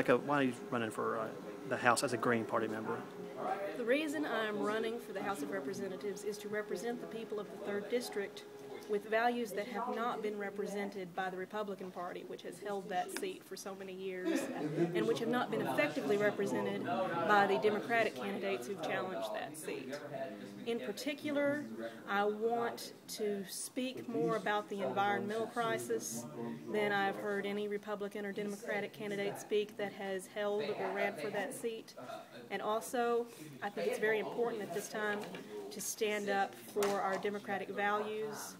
Rebekah, why are you running for the House as a Green Party member? The reason I'm running for the House of Representatives is to represent the people of the 3rd District with values that have not been represented by the Republican Party, which has held that seat for so many years, and which have not been effectively represented by the Democratic candidates who've challenged that seat. In particular, I want to speak more about the environmental crisis than I've heard any Republican or Democratic candidate speak that has held or ran for that seat. And also, I think it's very important at this time to stand up for our democratic values,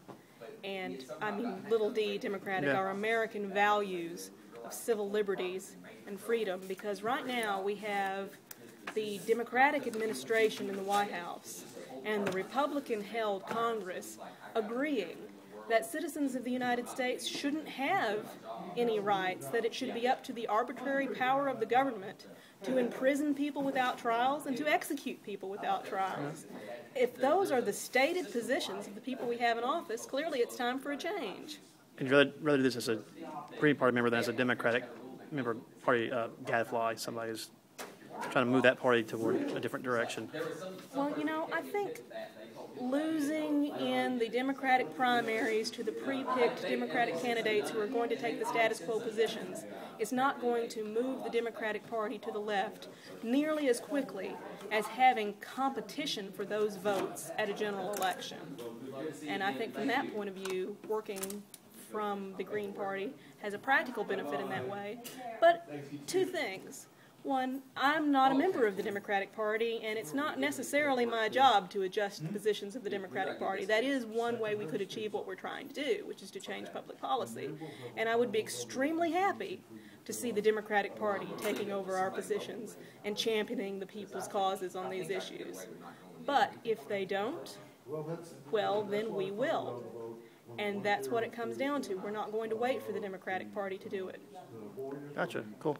and I mean little d democratic, our American values of civil liberties and freedom, because right now we have the Democratic administration in the White House and the Republican-held Congress agreeing that citizens of the United States shouldn't have any rights, that it should be up to the arbitrary power of the government to imprison people without trials and to execute people without trials. If those are the stated positions of the people we have in office, clearly it's time for a change. And you'd rather do this as a Green Party member than as a Democratic member party gadfly, somebody who's trying to move that party toward a different direction? Well, you know, I think losing in the Democratic primaries to the pre-picked Democratic candidates who are going to take the status quo positions is not going to move the Democratic Party to the left nearly as quickly as having competition for those votes at a general election. And I think from that point of view, working from the Green Party has a practical benefit in that way. But two things. One, I'm not a member of the Democratic Party, and it's not necessarily my job to adjust the positions of the Democratic Party. That is one way we could achieve what we're trying to do, which is to change public policy. And I would be extremely happy to see the Democratic Party taking over our positions and championing the people's causes on these issues. But if they don't, well, then we will. And that's what it comes down to. We're not going to wait for the Democratic Party to do it. Gotcha. Cool.